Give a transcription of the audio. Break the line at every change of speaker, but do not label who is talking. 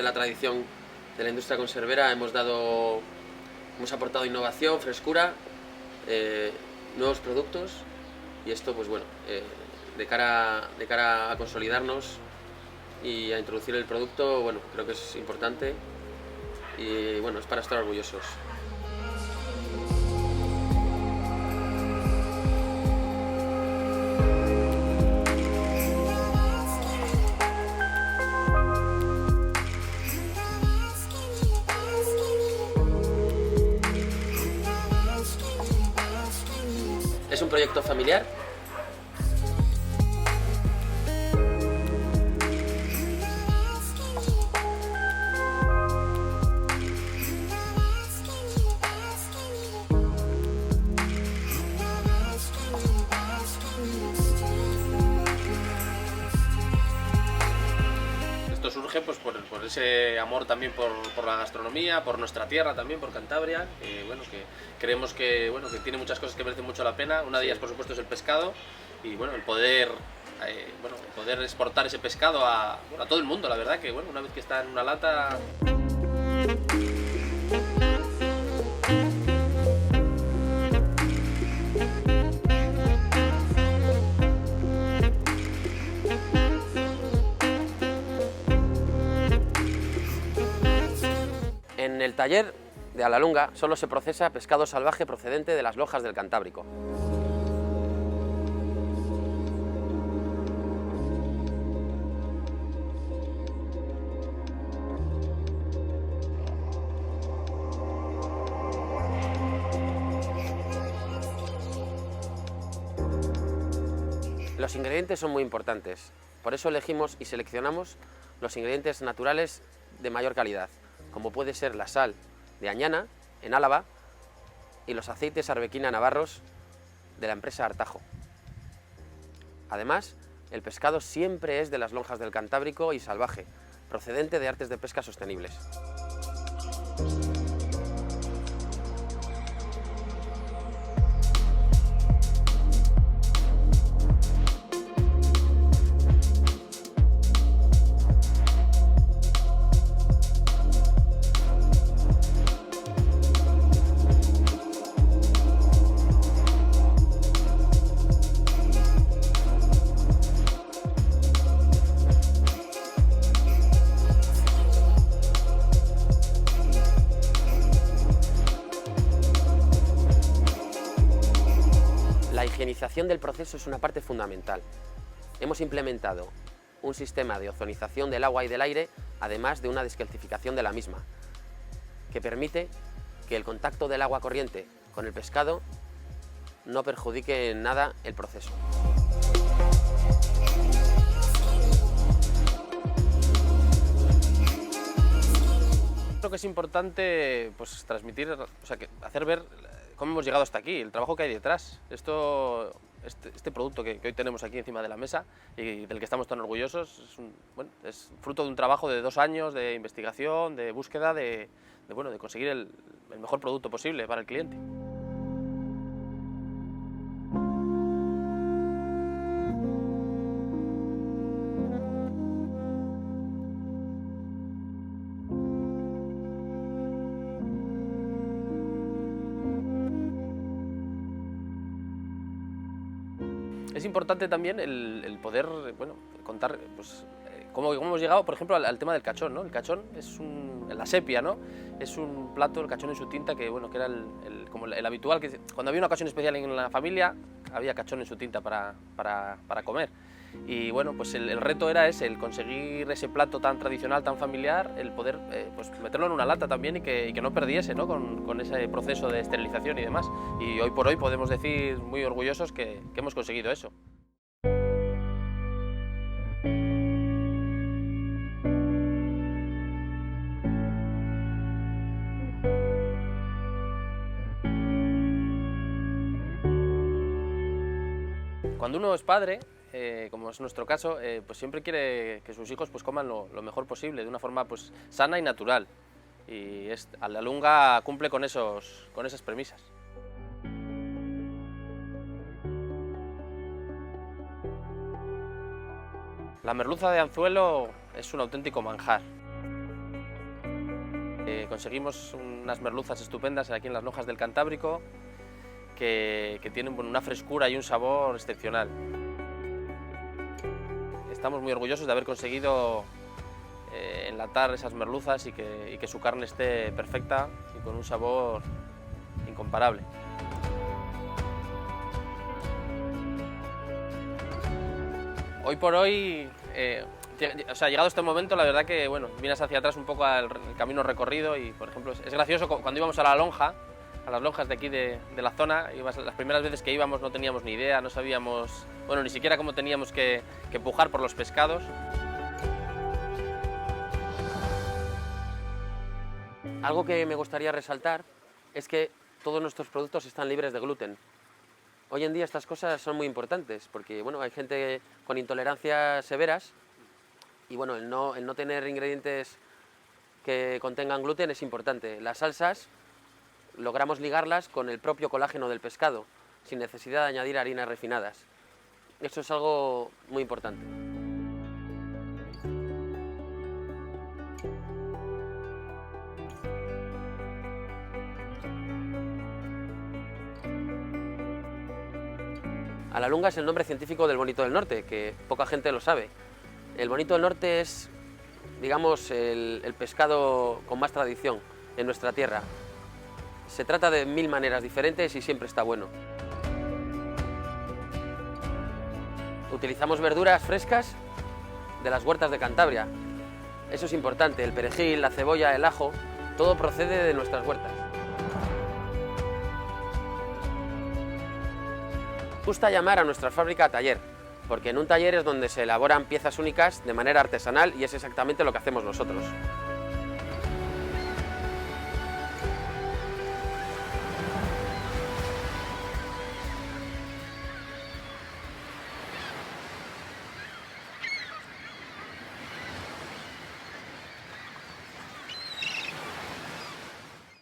la tradición de la industria conservera hemos aportado innovación, frescura, nuevos productos, y esto, pues bueno, de cara a consolidarnos y a introducir el producto, bueno, creo que es importante y bueno, es para estar orgullosos. Es un proyecto familiar.
Esto surge pues, por ese amor también por la gastronomía, por nuestra tierra también, por Cantabria, bueno, que creemos que, bueno, que tiene muchas cosas que merecen mucho la pena. Una de ellas, por supuesto, es el pescado y bueno, el poder exportar ese pescado a todo el mundo, la verdad que bueno, una vez que está en una lata...
En el taller de Alalunga solo se procesa pescado salvaje procedente de las Lojas del Cantábrico. Los ingredientes son muy importantes, por eso elegimos y seleccionamos los ingredientes naturales de mayor calidad, como puede ser la sal de Añana, en Álava, y los aceites Arbequina navarros de la empresa Artajo. Además, el pescado siempre es de las lonjas del Cantábrico y salvaje, procedente de artes de pesca sostenibles. La higienización del proceso es una parte fundamental. Hemos implementado un sistema de ozonización del agua y del aire, además de una descalcificación de la misma, que permite que el contacto del agua corriente con el pescado no perjudique en nada el proceso.
Creo que es importante pues, transmitir, o sea, hacer ver cómo hemos llegado hasta aquí, el trabajo que hay detrás. Este producto que hoy tenemos aquí encima de la mesa y del que estamos tan orgullosos es fruto de un trabajo de 2 años de investigación, de búsqueda, de conseguir el mejor producto posible para el cliente. Es importante también el poder contar pues, cómo hemos llegado, por ejemplo, al tema del cachón, ¿no? El cachón es la sepia, ¿no? Es un plato, el cachón en su tinta, que era como el habitual, que cuando había una ocasión especial en la familia, había cachón en su tinta para comer. Y bueno, pues el reto era ese, el conseguir ese plato tan tradicional, tan familiar, el poder pues meterlo en una lata también y que no perdiese, ¿no? con ese proceso de esterilización y demás. Y hoy por hoy podemos decir muy orgullosos que hemos conseguido eso. Cuando uno es padre, como es nuestro caso, pues siempre quiere que sus hijos pues coman lo mejor posible, de una forma pues sana y natural. Y Alalunga cumple con esas premisas. La merluza de anzuelo es un auténtico manjar. conseguimos unas merluzas estupendas aquí en las Lonjas del Cantábrico que tienen una frescura y un sabor excepcional. Estamos muy orgullosos de haber conseguido enlatar esas merluzas y que su carne esté perfecta y con un sabor incomparable. Hoy por hoy, llegado este momento, la verdad que miras hacia atrás un poco al camino recorrido y, por ejemplo, es gracioso cuando íbamos a la lonja, a las lonjas de aquí de la zona, las primeras veces que íbamos no teníamos ni idea, no sabíamos, ni siquiera cómo teníamos que pujar por los pescados.
Algo que me gustaría resaltar es que todos nuestros productos están libres de gluten. Hoy en día estas cosas son muy importantes porque hay gente con intolerancias severas y el no tener ingredientes que contengan gluten es importante. Las salsas logramos ligarlas con el propio colágeno del pescado sin necesidad de añadir harinas refinadas. Eso es algo muy importante. A la lunga es el nombre científico del bonito del norte, que poca gente lo sabe. El bonito del norte es, digamos, el pescado con más tradición en nuestra tierra. Se trata de 1000 maneras diferentes y siempre está bueno. Utilizamos verduras frescas de las huertas de Cantabria. Eso es importante, el perejil, la cebolla, el ajo, todo procede de nuestras huertas. Gusta llamar a nuestra fábrica taller, porque en un taller es donde se elaboran piezas únicas de manera artesanal y es exactamente lo que hacemos nosotros.